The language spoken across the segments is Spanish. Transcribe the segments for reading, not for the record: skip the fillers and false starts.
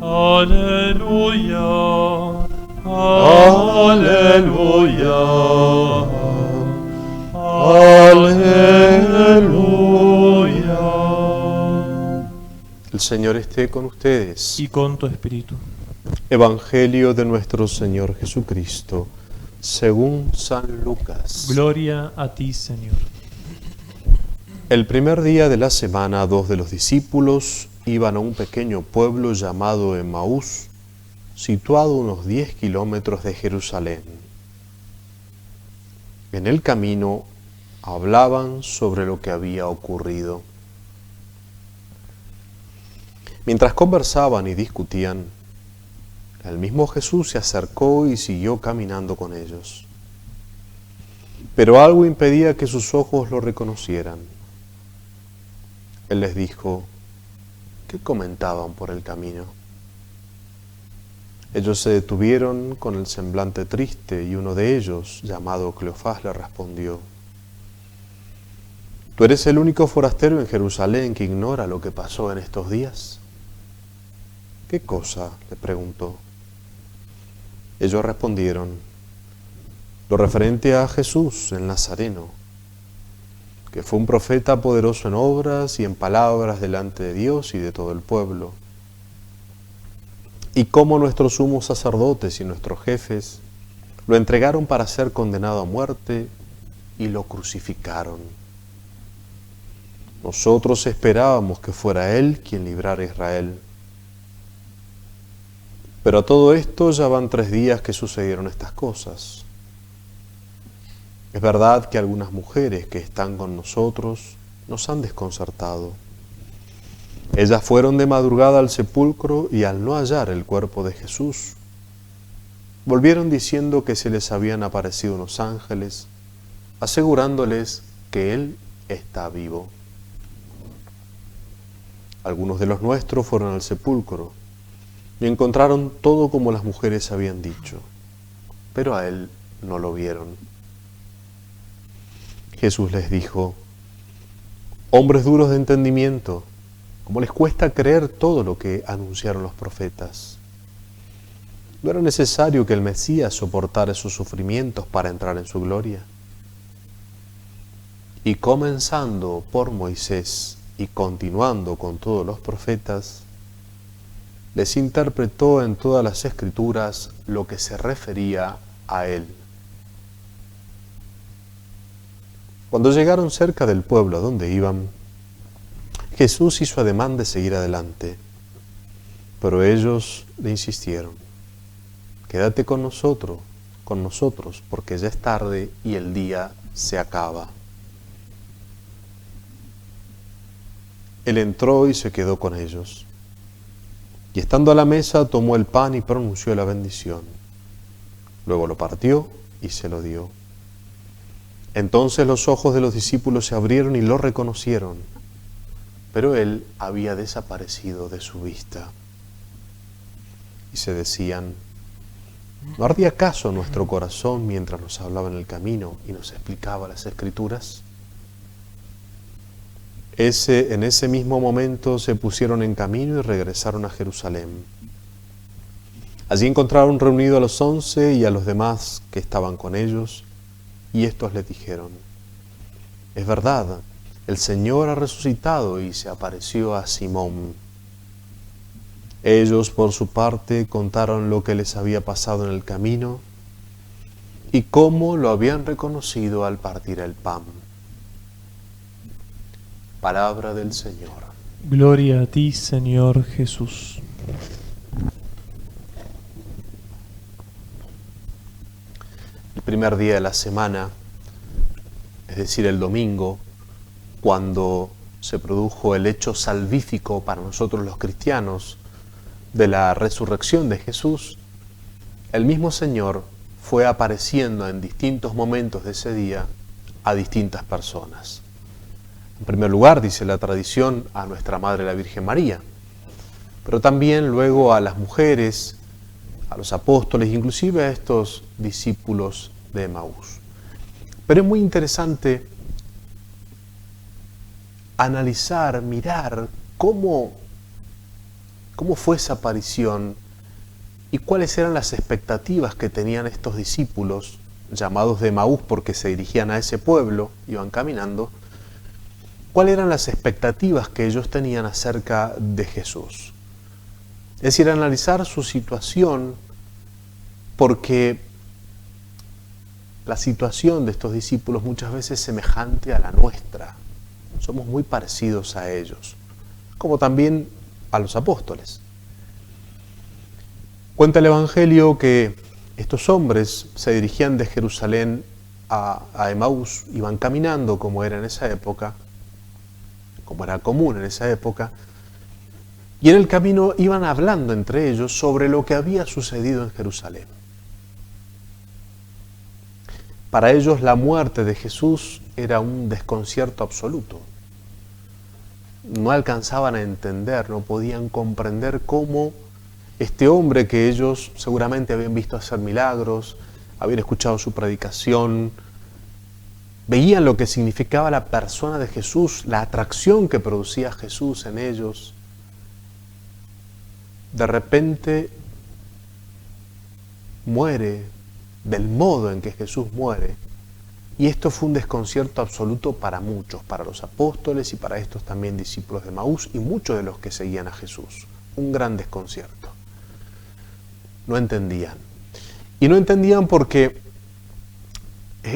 Aleluya, aleluya, aleluya. El Señor esté con ustedes. Y con tu espíritu. Evangelio de nuestro Señor Jesucristo, según San Lucas. Gloria a ti, Señor. El primer día de la semana, 2 de los discípulos iban a un pequeño pueblo llamado Emaús, situado a unos 10 kilómetros de Jerusalén. En el camino hablaban sobre lo que había ocurrido. Mientras conversaban y discutían, el mismo Jesús se acercó y siguió caminando con ellos. Pero algo impedía que sus ojos lo reconocieran. Él les dijo: ¿qué comentaban por el camino? Ellos se detuvieron con el semblante triste y uno de ellos, llamado Cleofás, le respondió: ¿tú eres el único forastero en Jerusalén que ignora lo que pasó en estos días? ¿Qué cosa?, le preguntó. Ellos respondieron: lo referente a Jesús, el Nazareno, que fue un profeta poderoso en obras y en palabras delante de Dios y de todo el pueblo. Y cómo nuestros sumos sacerdotes y nuestros jefes lo entregaron para ser condenado a muerte y lo crucificaron. Nosotros esperábamos que fuera Él quien librara a Israel. Pero a todo esto ya van 3 días que sucedieron estas cosas. Es verdad que algunas mujeres que están con nosotros nos han desconcertado. Ellas fueron de madrugada al sepulcro y al no hallar el cuerpo de Jesús, volvieron diciendo que se les habían aparecido unos ángeles, asegurándoles que Él está vivo. Algunos de los nuestros fueron al sepulcro y encontraron todo como las mujeres habían dicho, pero a Él no lo vieron. Jesús les dijo: hombres duros de entendimiento, ¿cómo les cuesta creer todo lo que anunciaron los profetas? ¿No era necesario que el Mesías soportara esos sufrimientos para entrar en su gloria? Y comenzando por Moisés y continuando con todos los profetas, les interpretó en todas las Escrituras lo que se refería a Él. Cuando llegaron cerca del pueblo a donde iban, Jesús hizo ademán de seguir adelante, pero ellos le insistieron: quédate con nosotros, porque ya es tarde y el día se acaba. Él entró y se quedó con ellos, y estando a la mesa tomó el pan y pronunció la bendición. Luego lo partió y se lo dio. Entonces los ojos de los discípulos se abrieron y lo reconocieron, pero Él había desaparecido de su vista. Y se decían: ¿no ardía acaso nuestro corazón mientras nos hablaba en el camino y nos explicaba las Escrituras? En ese mismo momento se pusieron en camino y regresaron a Jerusalén. Allí encontraron reunidos a los 11 y a los demás que estaban con ellos, y estos les dijeron: es verdad, el Señor ha resucitado y se apareció a Simón. Ellos, por su parte, contaron lo que les había pasado en el camino y cómo lo habían reconocido al partir el pan. Palabra del Señor. Gloria a ti, Señor Jesús. El primer día de la semana, es decir, el domingo, cuando se produjo el hecho salvífico para nosotros los cristianos de la resurrección de Jesús, el mismo Señor fue apareciendo en distintos momentos de ese día a distintas personas. En primer lugar, dice la tradición, a nuestra Madre la Virgen María, pero también luego a las mujeres, a los apóstoles, inclusive a estos discípulos de Emaús. Pero es muy interesante analizar, mirar cómo cómo fue esa aparición y cuáles eran las expectativas que tenían estos discípulos, llamados de Emaús porque se dirigían a ese pueblo, iban caminando. ¿Cuáles eran las expectativas que ellos tenían acerca de Jesús? Es decir, analizar su situación, porque la situación de estos discípulos muchas veces es semejante a la nuestra. Somos muy parecidos a ellos, como también a los apóstoles. Cuenta el Evangelio que estos hombres se dirigían de Jerusalén a Emaús, iban caminando como era en esa época, como era común en esa época, y en el camino iban hablando entre ellos sobre lo que había sucedido en Jerusalén. Para ellos la muerte de Jesús era un desconcierto absoluto. No alcanzaban a entender, no podían comprender cómo este hombre que ellos seguramente habían visto hacer milagros, habían escuchado su predicación, veían lo que significaba la persona de Jesús, la atracción que producía Jesús en ellos. De repente muere del modo en que Jesús muere, y esto fue un desconcierto absoluto para muchos, para los apóstoles y para estos también discípulos de Emaús y muchos de los que seguían a Jesús. Un gran desconcierto. No entendían. Y no entendían porque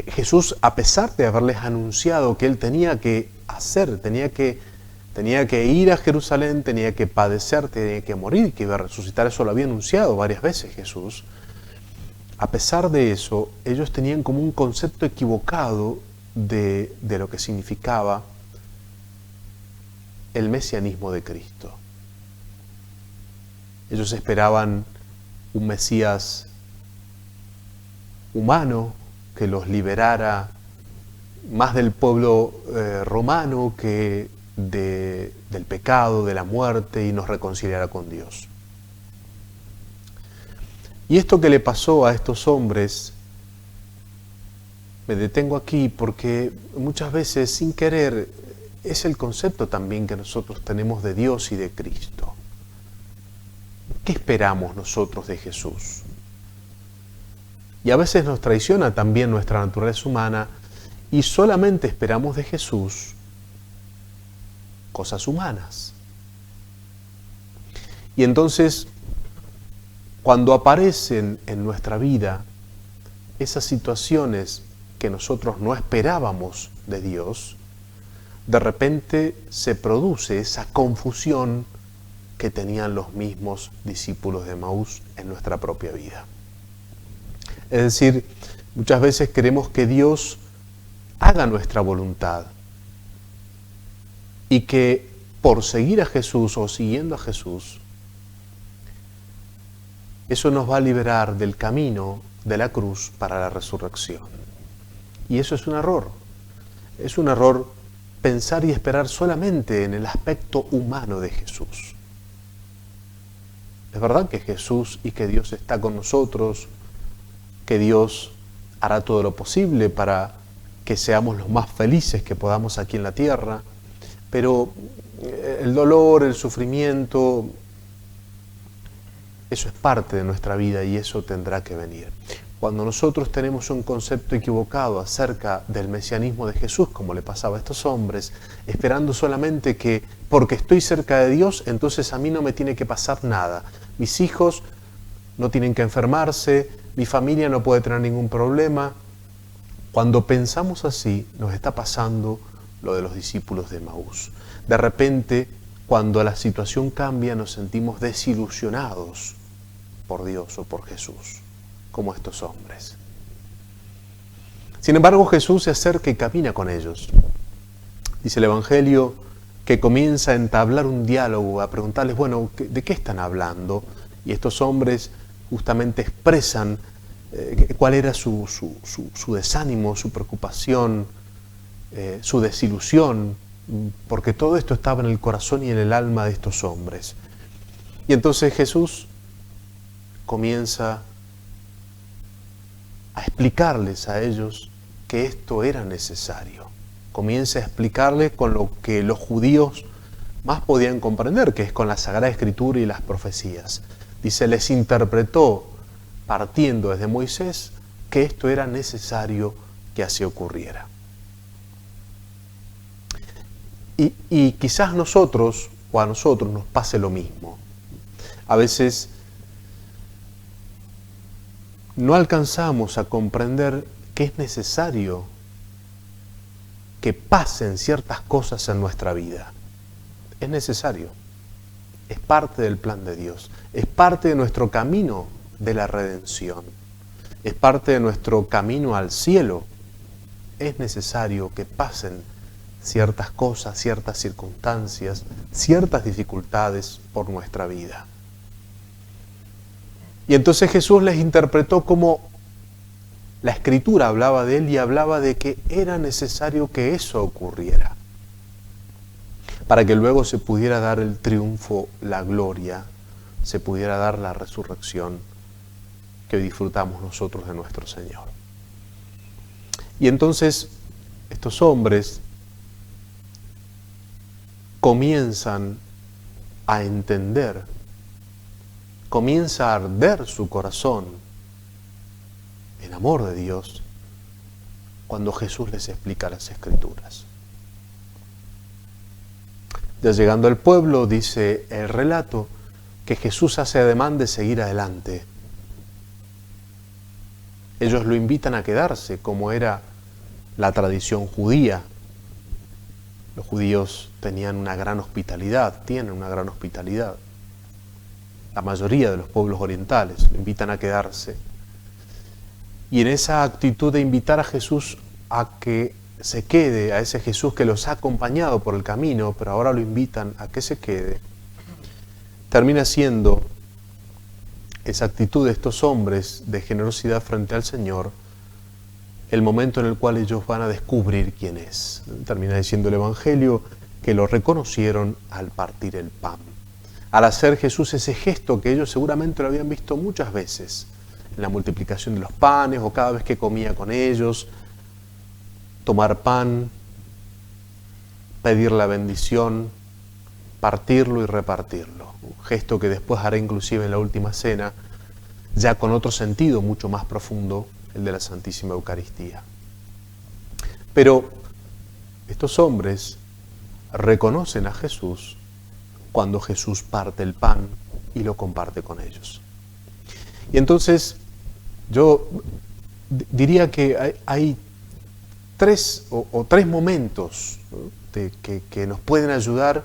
Jesús, a pesar de haberles anunciado que Él tenía que hacer, tenía que ir a Jerusalén, tenía que padecer, tenía que morir, que iba a resucitar, eso lo había anunciado varias veces Jesús. A pesar de eso, ellos tenían como un concepto equivocado de lo que significaba el mesianismo de Cristo. Ellos esperaban un Mesías humano que los liberara más del pueblo romano que del pecado, de la muerte, y nos reconciliara con Dios. Y esto que le pasó a estos hombres, me detengo aquí porque muchas veces sin querer es el concepto también que nosotros tenemos de Dios y de Cristo. ¿Qué esperamos nosotros de Jesús? Y a veces nos traiciona también nuestra naturaleza humana y solamente esperamos de Jesús cosas humanas. Y entonces, cuando aparecen en nuestra vida esas situaciones que nosotros no esperábamos de Dios, de repente se produce esa confusión que tenían los mismos discípulos de Emaús en nuestra propia vida. Es decir, muchas veces queremos que Dios haga nuestra voluntad y que por seguir a Jesús o siguiendo a Jesús, eso nos va a liberar del camino de la cruz para la resurrección. Y eso es un error. Es un error pensar y esperar solamente en el aspecto humano de Jesús. Es verdad que Jesús y que Dios está con nosotros, que Dios hará todo lo posible para que seamos los más felices que podamos aquí en la tierra, pero el dolor, el sufrimiento, eso es parte de nuestra vida y eso tendrá que venir. Cuando nosotros tenemos un concepto equivocado acerca del mesianismo de Jesús, como le pasaba a estos hombres, esperando solamente que porque estoy cerca de Dios, entonces a mí no me tiene que pasar nada. Mis hijos no tienen que enfermarse, mi familia no puede tener ningún problema. Cuando pensamos así, nos está pasando lo de los discípulos de Emaús. De repente, cuando la situación cambia, nos sentimos desilusionados por Dios o por Jesús, como estos hombres. Sin embargo, Jesús se acerca y camina con ellos. Dice el Evangelio que comienza a entablar un diálogo, a preguntarles, bueno, ¿de qué están hablando? Y estos hombres justamente expresan cuál era su desánimo, su preocupación, su desilusión, porque todo esto estaba en el corazón y en el alma de estos hombres. Y entonces Jesús comienza a explicarles a ellos que esto era necesario. Comienza a explicarles con lo que los judíos más podían comprender, que es con la Sagrada Escritura y las profecías. Dice, les interpretó, partiendo desde Moisés, que esto era necesario que así ocurriera. Y quizás a nosotros nos pase lo mismo. A veces no alcanzamos a comprender que es necesario que pasen ciertas cosas en nuestra vida. Es necesario. Es parte del plan de Dios. Es parte de nuestro camino de la redención. Es parte de nuestro camino al cielo. Es necesario que pasen ciertas cosas, ciertas circunstancias, ciertas dificultades por nuestra vida. Y entonces Jesús les interpretó como la Escritura hablaba de él y hablaba de que era necesario que eso ocurriera, para que luego se pudiera dar el triunfo, la gloria, se pudiera dar la resurrección que hoy disfrutamos nosotros de nuestro Señor. Y entonces estos hombres comienzan a entender, comienza a arder su corazón en amor de Dios cuando Jesús les explica las Escrituras. Ya llegando al pueblo, dice el relato, que Jesús hace ademán de seguir adelante. Ellos lo invitan a quedarse, como era la tradición judía. Los judíos tenían una gran hospitalidad, tienen una gran hospitalidad. La mayoría de los pueblos orientales lo invitan a quedarse. Y en esa actitud de invitar a Jesús a que se quede, a ese Jesús que los ha acompañado por el camino, pero ahora lo invitan a que se quede, termina siendo esa actitud de estos hombres de generosidad frente al Señor el momento en el cual ellos van a descubrir quién es. Termina diciendo el Evangelio que lo reconocieron al partir el pan. Al hacer Jesús ese gesto que ellos seguramente lo habían visto muchas veces, en la multiplicación de los panes o cada vez que comía con ellos, tomar pan, pedir la bendición, partirlo y repartirlo. Un gesto que después hará inclusive en la última cena, ya con otro sentido mucho más profundo, el de la Santísima Eucaristía. Pero estos hombres reconocen a Jesús cuando Jesús parte el pan y lo comparte con ellos. Y entonces yo diría que hay tres momentos, ¿no?, que nos pueden ayudar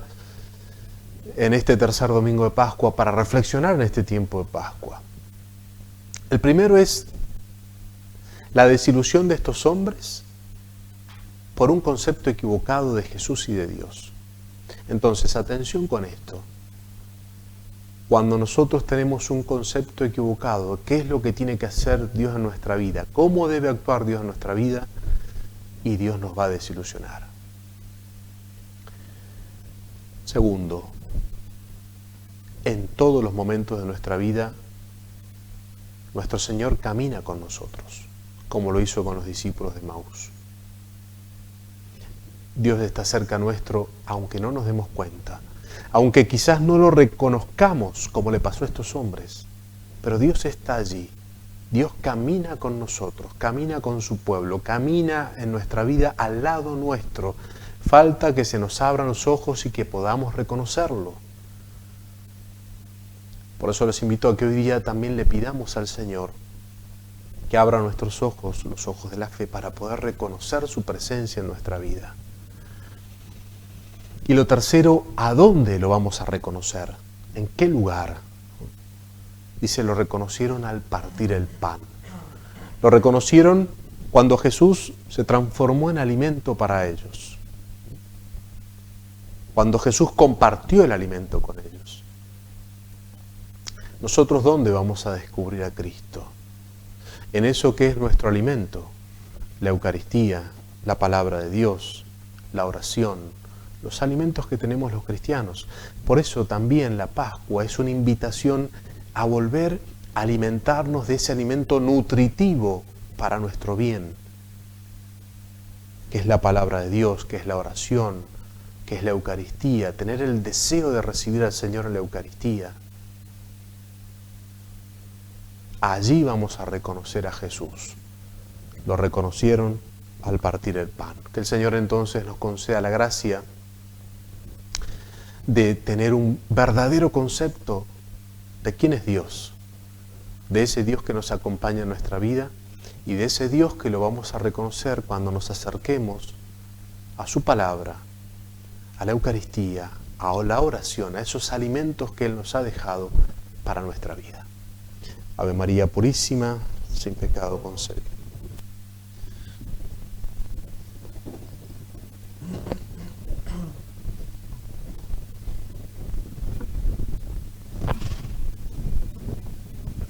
en este tercer domingo de Pascua para reflexionar en este tiempo de Pascua. El primero es la desilusión de estos hombres por un concepto equivocado de Jesús y de Dios. Entonces, atención con esto. Cuando nosotros tenemos un concepto equivocado, ¿qué es lo que tiene que hacer Dios en nuestra vida? ¿Cómo debe actuar Dios en nuestra vida? Y Dios nos va a desilusionar. Segundo, en todos los momentos de nuestra vida, nuestro Señor camina con nosotros, como lo hizo con los discípulos de Emaús. Dios está cerca nuestro, aunque no nos demos cuenta, aunque quizás no lo reconozcamos como le pasó a estos hombres, pero Dios está allí. Dios camina con nosotros, camina con su pueblo, camina en nuestra vida al lado nuestro. Falta que se nos abran los ojos y que podamos reconocerlo. Por eso les invito a que hoy día también le pidamos al Señor que abra nuestros ojos, los ojos de la fe, para poder reconocer su presencia en nuestra vida. Y lo tercero, ¿a dónde lo vamos a reconocer? ¿En qué lugar? Dice, lo reconocieron al partir el pan. Lo reconocieron cuando Jesús se transformó en alimento para ellos. Cuando Jesús compartió el alimento con ellos. ¿Nosotros dónde vamos a descubrir a Cristo? En eso que es nuestro alimento, la Eucaristía, la palabra de Dios, la oración, los alimentos que tenemos los cristianos. Por eso también la Pascua es una invitación a volver a alimentarnos de ese alimento nutritivo para nuestro bien, que es la palabra de Dios, que es la oración, que es la Eucaristía, tener el deseo de recibir al Señor en la Eucaristía. Allí vamos a reconocer a Jesús. Lo reconocieron al partir el pan. Que el Señor entonces nos conceda la gracia de tener un verdadero concepto de quién es Dios, de ese Dios que nos acompaña en nuestra vida y de ese Dios que lo vamos a reconocer cuando nos acerquemos a su palabra, a la Eucaristía, a la oración, a esos alimentos que Él nos ha dejado para nuestra vida. Ave María Purísima, sin pecado concebida.